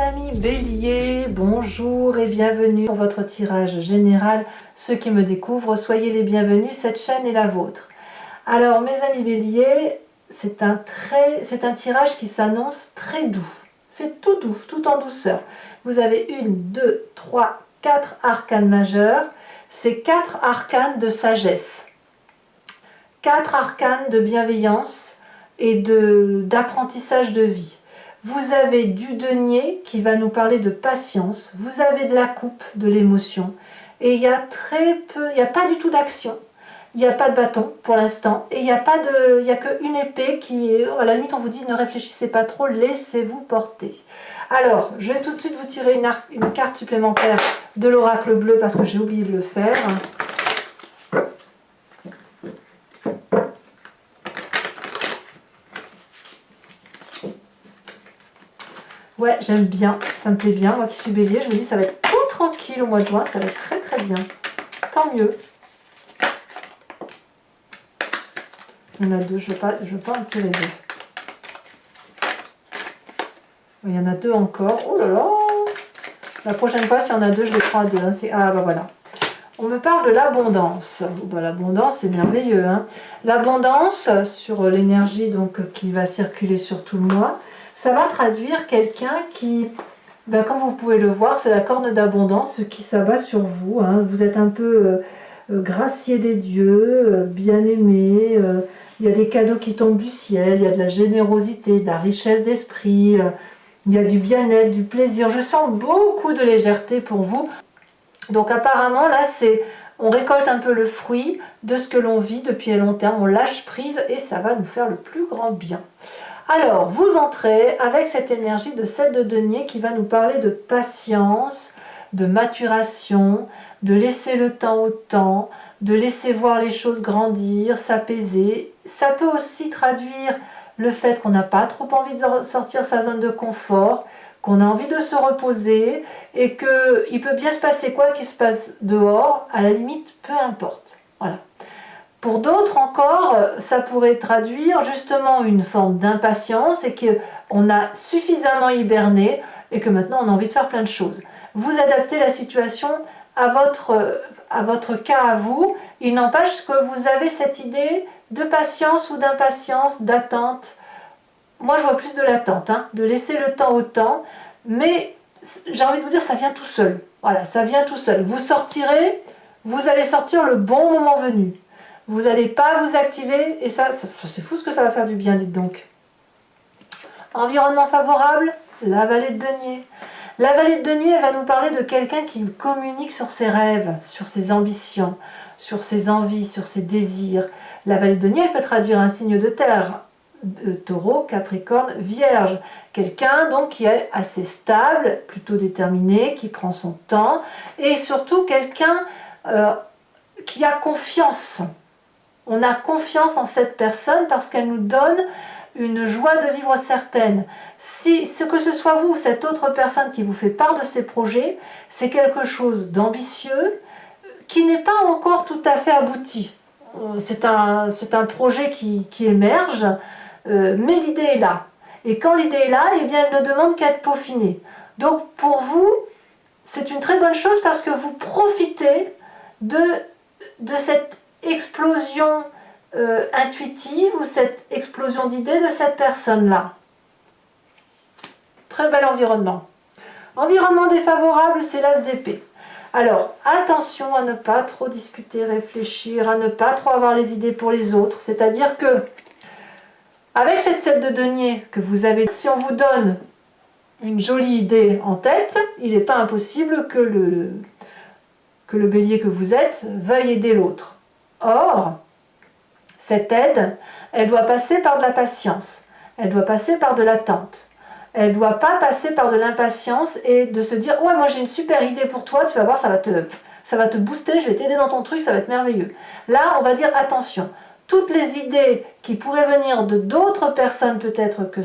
amis Bélier, bonjour et bienvenue pour votre tirage général. Ceux qui me découvrent, soyez les bienvenus, cette chaîne est la vôtre. Alors mes amis Bélier, c'est un tirage qui s'annonce très doux. C'est tout doux, tout en douceur. Vous avez 1, 2, 3, 4 arcanes majeurs. C'est 4 arcanes de sagesse. 4 arcanes de bienveillance et d'apprentissage de vie. Vous avez du denier qui va nous parler de patience, vous avez de la coupe, de l'émotion, et il y a très peu, il n'y a pas du tout d'action, il n'y a pas de bâton pour l'instant, et il n'y a qu'une épée qui est, à la limite on vous dit ne réfléchissez pas trop, laissez-vous porter. Alors, je vais tout de suite vous tirer une carte supplémentaire de l'oracle bleu parce que j'ai oublié de le faire. Ouais, j'aime bien, ça me plaît bien. Moi qui suis bélier, je me dis ça va être tout tranquille au mois de juin, ça va être très très bien. Tant mieux. Il y en a deux, je veux pas en tirer deux. Il y en a deux encore. Oh là là! La prochaine fois, s'il y en a deux, je les prends à deux. Hein. Ah bah voilà. On me parle de l'abondance. Bah, l'abondance, c'est merveilleux. Hein. L'abondance, sur l'énergie donc qui va circuler sur tout le mois, ça va traduire quelqu'un qui, ben, comme vous pouvez le voir, c'est la corne d'abondance qui s'abat sur vous. Hein. Vous êtes un peu gracié des dieux, bien aimé. Il y a des cadeaux qui tombent du ciel, il y a de la générosité, de la richesse d'esprit, il y a du bien-être, du plaisir. Je sens beaucoup de légèreté pour vous. Donc apparemment, là, on récolte un peu le fruit de ce que l'on vit depuis long terme. On lâche prise et ça va nous faire le plus grand bien. Alors, vous entrez avec cette énergie de 7 de denier qui va nous parler de patience, de maturation, de laisser le temps au temps, de laisser voir les choses grandir, s'apaiser. Ça peut aussi traduire le fait qu'on n'a pas trop envie de sortir sa zone de confort, qu'on a envie de se reposer et qu'il peut bien se passer quoi qu'il se passe dehors, à la limite, peu importe. Voilà. Pour d'autres encore, ça pourrait traduire justement une forme d'impatience et qu'on a suffisamment hiberné et que maintenant on a envie de faire plein de choses. Vous adaptez la situation à votre cas à vous. Il n'empêche que vous avez cette idée de patience ou d'impatience, d'attente. Moi je vois plus de l'attente, hein, de laisser le temps au temps, mais j'ai envie de vous dire ça vient tout seul. Voilà, ça vient tout seul. Vous sortirez, vous allez sortir le bon moment venu. Vous n'allez pas vous activer et ça c'est fou ce que ça va faire du bien, dites donc. Environnement favorable, la vallée de denier. La vallée de denier, elle va nous parler de quelqu'un qui communique sur ses rêves, sur ses ambitions, sur ses envies, sur ses désirs. La vallée de denier, elle peut traduire un signe de terre, taureau, capricorne, vierge. Quelqu'un donc qui est assez stable, plutôt déterminé, qui prend son temps et surtout quelqu'un qui a confiance. On a confiance en cette personne parce qu'elle nous donne une joie de vivre certaine. Si ce que ce soit vous, cette autre personne qui vous fait part de ses projets, c'est quelque chose d'ambitieux qui n'est pas encore tout à fait abouti. C'est un projet qui émerge, mais l'idée est là. Et quand l'idée est là, eh bien, elle ne demande qu'à être peaufinée. Donc pour vous, c'est une très bonne chose parce que vous profitez de cette explosion intuitive ou cette explosion d'idées de cette personne-là. Très bel environnement. Environnement défavorable, c'est l'as d'épée. Alors, attention à ne pas trop discuter, réfléchir, à ne pas trop avoir les idées pour les autres. C'est-à-dire que, avec cette 7 de denier que vous avez, si on vous donne une jolie idée en tête, il n'est pas impossible que le bélier que vous êtes veuille aider l'autre. Or, cette aide, elle doit passer par de la patience, elle doit passer par de l'attente. Elle ne doit pas passer par de l'impatience et de se dire « Ouais, moi j'ai une super idée pour toi, tu vas voir, ça va te booster, je vais t'aider dans ton truc, ça va être merveilleux. » Là, on va dire « Attention, toutes les idées qui pourraient venir de d'autres personnes peut-être que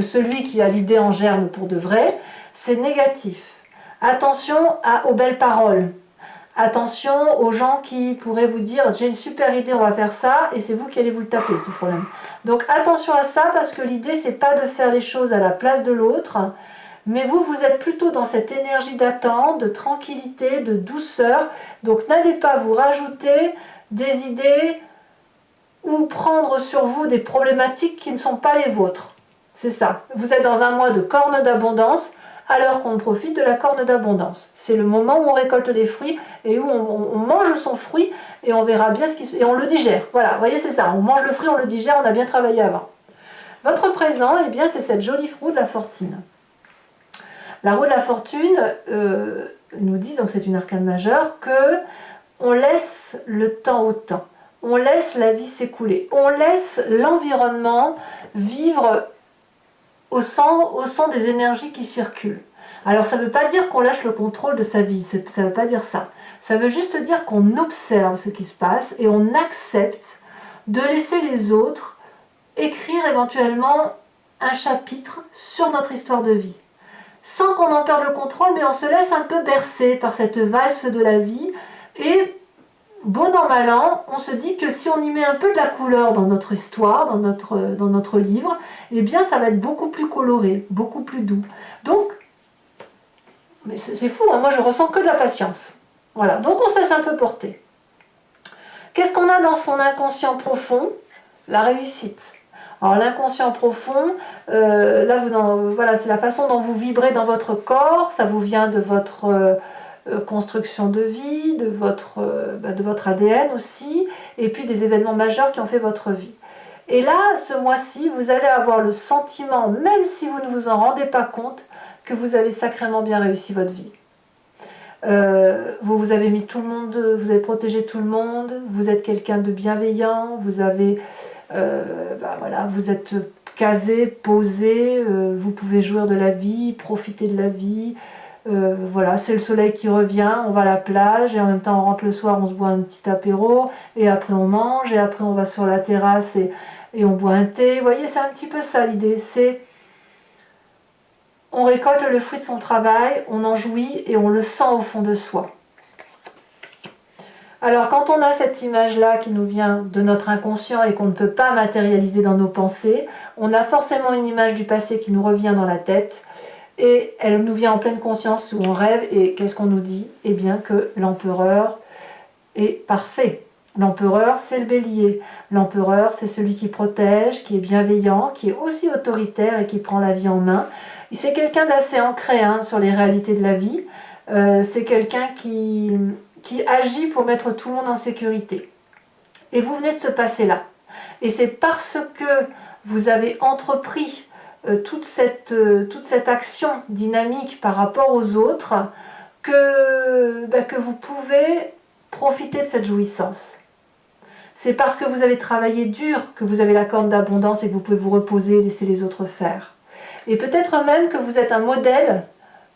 celui qui a l'idée en germe pour de vrai, c'est négatif. Attention aux belles paroles. Attention aux gens qui pourraient vous dire j'ai une super idée, on va faire ça, et c'est vous qui allez vous le taper, ce problème. Donc attention à ça, parce que l'idée c'est pas de faire les choses à la place de l'autre, mais vous êtes plutôt dans cette énergie d'attente, de tranquillité, de douceur. Donc n'allez pas vous rajouter des idées ou prendre sur vous des problématiques qui ne sont pas les vôtres. C'est ça. Vous êtes dans un mois de corne d'abondance, alors qu'on profite de la corne d'abondance. C'est le moment où on récolte les fruits et où on mange son fruit et on verra bien ce qui et on le digère. Voilà, vous voyez, c'est ça. On mange le fruit, on le digère, on a bien travaillé avant. Votre présent, eh bien, c'est cette jolie roue de la fortune. La roue de la fortune nous dit, donc c'est une arcane majeure, que on laisse le temps au temps. On laisse la vie s'écouler. On laisse l'environnement vivre au sang des énergies qui circulent. Alors ça ne veut pas dire qu'on lâche le contrôle de sa vie, ça ne veut pas dire ça. Ça veut juste dire qu'on observe ce qui se passe et on accepte de laisser les autres écrire éventuellement un chapitre sur notre histoire de vie. Sans qu'on en perde le contrôle, mais on se laisse un peu bercer par cette valse de la vie et bon an mal an, on se dit que si on y met un peu de la couleur dans notre histoire, dans notre livre, eh bien ça va être beaucoup plus coloré, beaucoup plus doux. Donc, mais c'est fou, hein, moi je ressens que de la patience. Voilà, donc on se laisse un peu porter. Qu'est-ce qu'on a dans son inconscient profond? La réussite. Alors l'inconscient profond, là voilà, c'est la façon dont vous vibrez dans votre corps, ça vous vient de votre construction de vie, de votre ADN aussi, et puis des événements majeurs qui ont fait votre vie. Et là, ce mois-ci, vous allez avoir le sentiment, même si vous ne vous en rendez pas compte, que vous avez sacrément bien réussi votre vie. Vous avez mis tout le monde, vous avez protégé tout le monde, vous êtes quelqu'un de bienveillant, vous avez, voilà, vous êtes casé, posé, vous pouvez jouir de la vie, profiter de la vie. Voilà, c'est le soleil qui revient, on va à la plage et en même temps on rentre le soir, on se boit un petit apéro et après on mange et après on va sur la terrasse et on boit un thé. Vous voyez, c'est un petit peu ça l'idée, c'est on récolte le fruit de son travail, on en jouit et on le sent au fond de soi. Alors quand on a cette image-là qui nous vient de notre inconscient et qu'on ne peut pas matérialiser dans nos pensées, on a forcément une image du passé qui nous revient dans la tête. Et elle nous vient en pleine conscience où on rêve, et qu'est-ce qu'on nous dit? Eh bien que l'empereur est parfait. L'empereur, c'est le bélier. L'empereur, c'est celui qui protège, qui est bienveillant, qui est aussi autoritaire et qui prend la vie en main. C'est quelqu'un d'assez ancré sur les réalités de la vie. C'est quelqu'un qui agit pour mettre tout le monde en sécurité. Et vous venez de se passer là. Et c'est parce que vous avez entrepris toute cette action dynamique par rapport aux autres que vous pouvez profiter de cette jouissance. C'est parce que vous avez travaillé dur que vous avez la corne d'abondance et que vous pouvez vous reposer et laisser les autres faire. Et peut-être même que vous êtes un modèle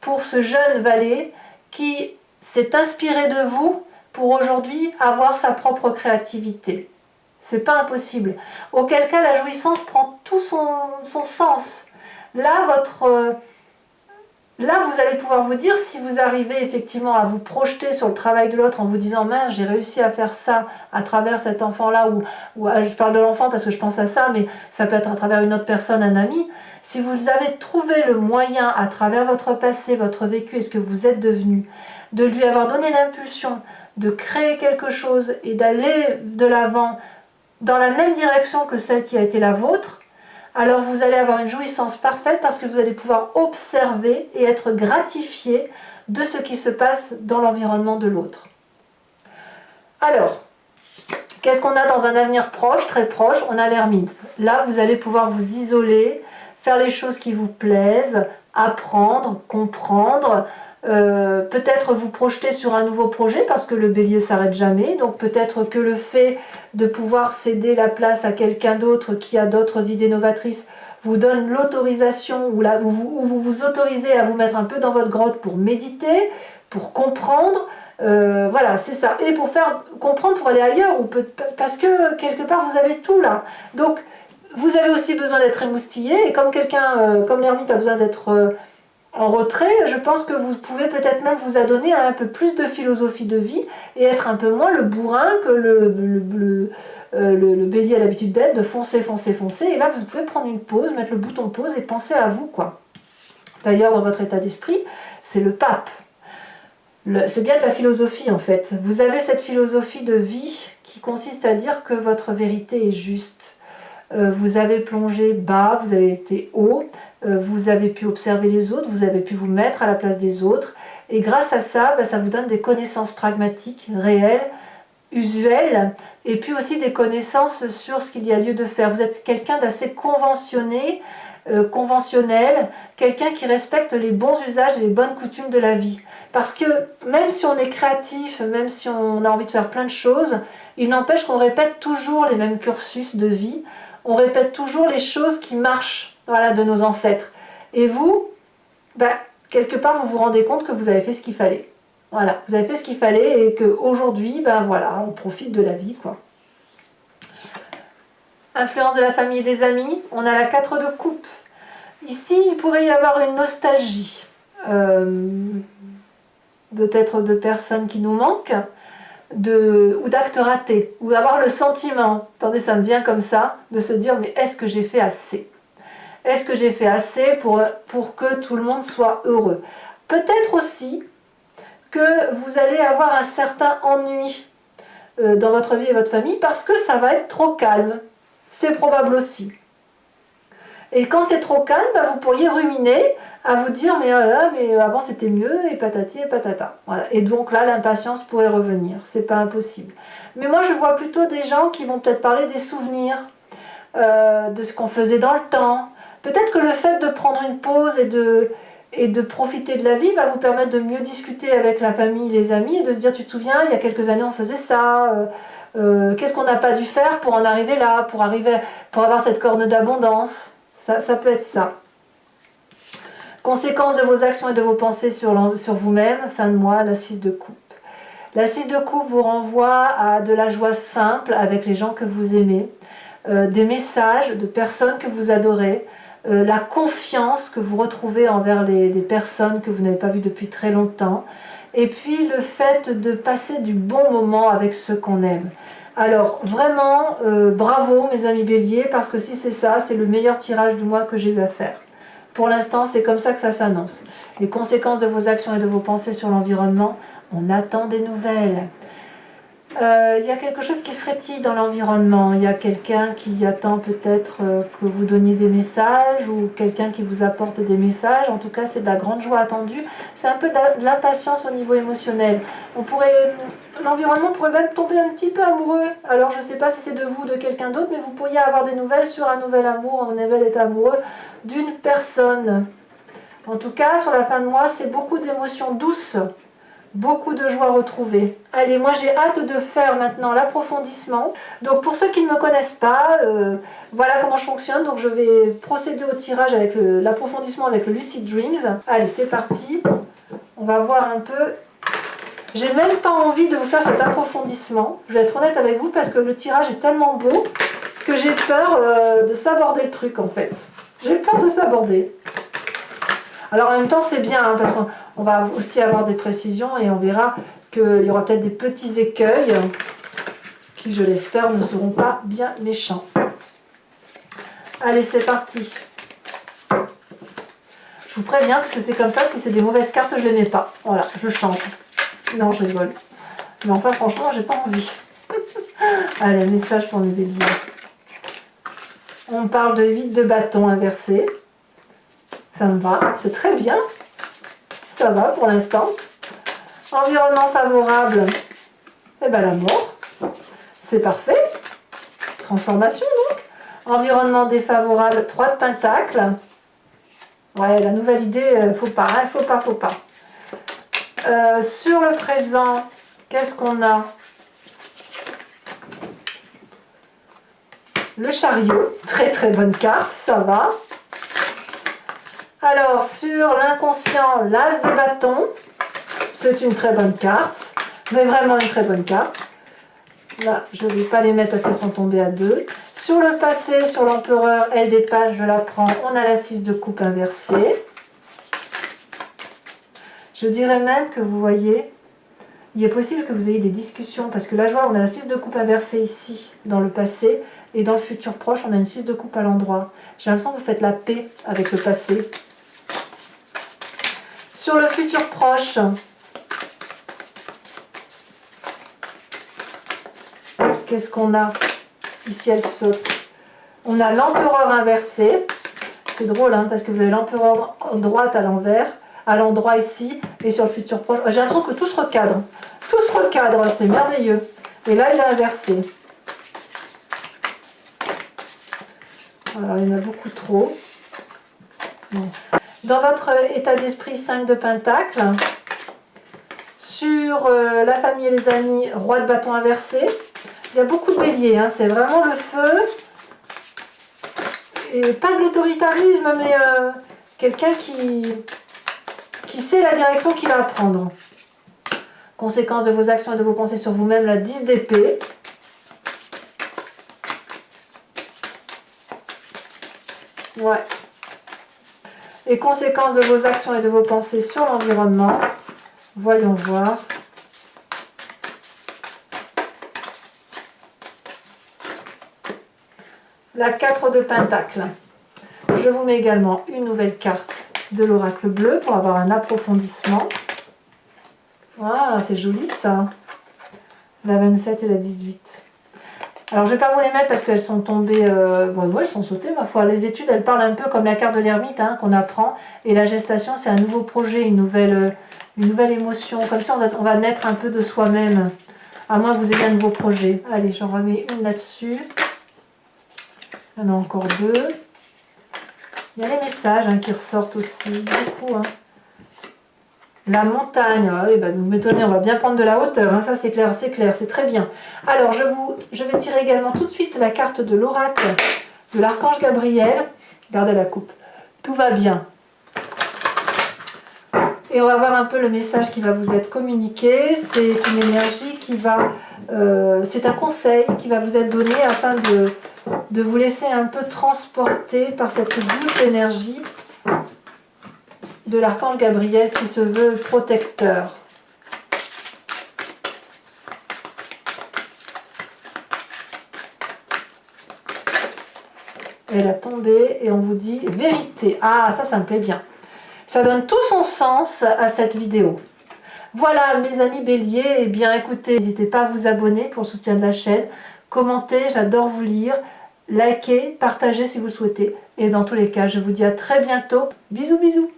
pour ce jeune valet qui s'est inspiré de vous pour aujourd'hui avoir sa propre créativité. C'est pas impossible. Auquel cas, la jouissance prend tout son sens. Là, vous allez pouvoir vous dire, si vous arrivez effectivement à vous projeter sur le travail de l'autre en vous disant « mince, j'ai réussi à faire ça à travers cet enfant-là » ou je parle de l'enfant parce que je pense à ça, mais ça peut être à travers une autre personne, un ami. Si vous avez trouvé le moyen à travers votre passé, votre vécu et ce que vous êtes devenu, de lui avoir donné l'impulsion de créer quelque chose et d'aller de l'avant dans la même direction que celle qui a été la vôtre, alors vous allez avoir une jouissance parfaite parce que vous allez pouvoir observer et être gratifié de ce qui se passe dans l'environnement de l'autre. Alors, qu'est-ce qu'on a dans un avenir proche, très proche? On a l'ermite. Là, vous allez pouvoir vous isoler, faire les choses qui vous plaisent, apprendre, comprendre, peut-être vous projeter sur un nouveau projet parce que le bélier s'arrête jamais, donc peut-être que le fait de pouvoir céder la place à quelqu'un d'autre qui a d'autres idées novatrices vous donne l'autorisation ou vous vous autorisez à vous mettre un peu dans votre grotte pour méditer, pour comprendre, voilà, c'est ça, et pour faire comprendre, pour aller ailleurs, parce que quelque part vous avez tout là, donc vous avez aussi besoin d'être émoustillé, et comme comme l'ermite a besoin d'être en retrait, je pense que vous pouvez peut-être même vous adonner à un peu plus de philosophie de vie et être un peu moins le bourrin que le bélier a l'habitude d'être, de foncer, foncer, foncer. Et là, vous pouvez prendre une pause, mettre le bouton pause et penser à vous, quoi. D'ailleurs, dans votre état d'esprit, c'est le pape. C'est bien de la philosophie, en fait. Vous avez cette philosophie de vie qui consiste à dire que votre vérité est juste. Vous avez plongé bas, vous avez été haut, vous avez pu observer les autres, vous avez pu vous mettre à la place des autres, et grâce à ça, ça vous donne des connaissances pragmatiques, réelles, usuelles, et puis aussi des connaissances sur ce qu'il y a lieu de faire. Vous êtes quelqu'un d'assez conventionnel, quelqu'un qui respecte les bons usages et les bonnes coutumes de la vie. Parce que même si on est créatif, même si on a envie de faire plein de choses, il n'empêche qu'on répète toujours les mêmes cursus de vie, on répète toujours les choses qui marchent, voilà, de nos ancêtres. Et vous, quelque part, vous vous rendez compte que vous avez fait ce qu'il fallait. Voilà, vous avez fait ce qu'il fallait et qu'aujourd'hui, voilà, on profite de la vie, quoi. Influence de la famille et des amis, on a la 4 de coupe. Ici, il pourrait y avoir une nostalgie. Peut-être de personnes qui nous manquent, ou d'actes ratés, ou avoir le sentiment, attendez, ça me vient comme ça, de se dire, mais est-ce que j'ai fait assez? Est-ce que j'ai fait assez pour que tout le monde soit heureux? Peut-être aussi que vous allez avoir un certain ennui dans votre vie et votre famille parce que ça va être trop calme. C'est probable aussi. Et quand c'est trop calme, vous pourriez ruminer à vous dire mais avant c'était mieux et patati et patata. Voilà. Et donc là l'impatience pourrait revenir, c'est pas impossible. Mais moi je vois plutôt des gens qui vont peut-être parler des souvenirs, de ce qu'on faisait dans le temps. Peut-être que le fait de prendre une pause et de profiter de la vie va vous permettre de mieux discuter avec la famille, les amis et de se dire tu te souviens il y a quelques années on faisait ça, qu'est-ce qu'on n'a pas dû faire pour en arriver là, pour avoir cette corne d'abondance. Ça peut être ça. Conséquences de vos actions et de vos pensées sur vous-même, fin de mois, la 6 de coupe. La 6 de coupe vous renvoie à de la joie simple avec les gens que vous aimez, des messages de personnes que vous adorez, la confiance que vous retrouvez envers des personnes que vous n'avez pas vues depuis très longtemps, et puis le fait de passer du bon moment avec ceux qu'on aime. Alors vraiment, bravo mes amis béliers, parce que si c'est ça, c'est le meilleur tirage du mois que j'ai eu à faire. Pour l'instant, c'est comme ça que ça s'annonce. Les conséquences de vos actions et de vos pensées sur l'environnement, on attend des nouvelles. Il y a quelque chose qui frétille dans l'environnement. Il y a quelqu'un qui attend peut-être que vous donniez des messages ou quelqu'un qui vous apporte des messages. En tout cas, c'est de la grande joie attendue. C'est un peu de l'impatience au niveau émotionnel. L'environnement pourrait même tomber un petit peu amoureux. Alors, je ne sais pas si c'est de vous ou de quelqu'un d'autre, mais vous pourriez avoir des nouvelles sur un nouvel amour, un nouvel état amoureux d'une personne. En tout cas, sur la fin de mois, c'est beaucoup d'émotions douces. Beaucoup de joie retrouvée. Allez, moi j'ai hâte de faire maintenant l'approfondissement. Donc pour ceux qui ne me connaissent pas, voilà comment je fonctionne. Donc je vais procéder au tirage avec l'approfondissement avec le Lucid Dreams. Allez, c'est parti. On va voir un peu. J'ai même pas envie de vous faire cet approfondissement. Je vais être honnête avec vous parce que le tirage est tellement beau que j'ai peur de saborder le truc en fait. J'ai peur de saborder. Alors en même temps c'est bien parce qu'on va aussi avoir des précisions et on verra qu'il y aura peut-être des petits écueils qui je l'espère ne seront pas bien méchants. Allez c'est parti. Je vous préviens parce que c'est comme ça, si c'est des mauvaises cartes je ne les mets pas. Voilà, je change. Non je rigole. Mais enfin franchement j'ai pas envie. Allez, message pour mes béliers. On parle de 8 de bâton inversé. Ça me va, c'est très bien. Ça va pour l'instant. Environnement favorable. Eh bien la mort. C'est parfait. Transformation donc. Environnement défavorable, 3 de pentacles. Ouais, la nouvelle idée, faut pas, hein, faut pas. Sur le présent, qu'est-ce qu'on a? Le chariot, très très bonne carte, ça va. Alors, sur l'inconscient, l'as de bâton, c'est une très bonne carte, mais vraiment une très bonne carte. Là, je ne vais pas les mettre parce qu'elles sont tombées à 2. Sur le passé, sur l'empereur, elle des pages, je la prends, on a la 6 de coupe inversée. Je dirais même que vous voyez, il est possible que vous ayez des discussions, parce que là je vois, on a la 6 de coupe inversée ici, dans le passé, et dans le futur proche, on a une 6 de coupe à l'endroit. J'ai l'impression que vous faites la paix avec le passé. Sur le futur proche, qu'est-ce qu'on a? Ici, elle saute. On a l'empereur inversé. C'est drôle, hein, parce que vous avez l'empereur en droite à l'envers, à l'endroit ici, et sur le futur proche. J'ai l'impression que tout se recadre. Tout se recadre, c'est merveilleux. Et là, il est inversé. Alors, il y en a beaucoup trop. Bon. Dans votre état d'esprit, 5 de Pentacle. Sur la famille et les amis, roi de bâton inversé. Il y a beaucoup de béliers, hein, c'est vraiment le feu. Et pas de l'autoritarisme, mais quelqu'un qui sait la direction qu'il va prendre. Conséquence de vos actions et de vos pensées sur vous-même, la 10 d'épée. Ouais. Et conséquence de vos actions et de vos pensées sur l'environnement. Voyons voir. La 4 de Pentacle. Je vous mets également une nouvelle carte de l'oracle bleu pour avoir un approfondissement. Ah, c'est joli ça. La 27 et la 18. Alors je ne vais pas vous les mettre parce qu'elles sont tombées, bon, elles sont sautées ma foi. Les études, elles parlent un peu comme la carte de l'ermite, hein, qu'on apprend. Et la gestation, c'est un nouveau projet, une nouvelle émotion. Comme ça, on va naître un peu de soi-même. À moins que vous ayez un nouveau projet. Allez, j'en remets une là-dessus. Il y en a encore 2. Il y a les messages, hein, qui ressortent aussi. Beaucoup. Hein. La montagne, oui, bah, vous m'étonnez, on va bien prendre de la hauteur, hein, ça c'est clair, c'est très bien. Alors je vais tirer également tout de suite la carte de l'oracle de l'archange Gabriel. Regardez la coupe, tout va bien. Et on va voir un peu le message qui va vous être communiqué. C'est une énergie qui va, c'est un conseil qui va vous être donné afin de vous laisser un peu transporter par cette douce énergie de l'archange Gabriel qui se veut protecteur. Elle a tombé et on vous dit vérité. Ah, ça me plaît bien. Ça donne tout son sens à cette vidéo. Voilà mes amis béliers, et bien écoutez, n'hésitez pas à vous abonner pour le soutien de la chaîne, commentez, j'adore vous lire, likez, partagez si vous le souhaitez. Et dans tous les cas, je vous dis à très bientôt. Bisous bisous.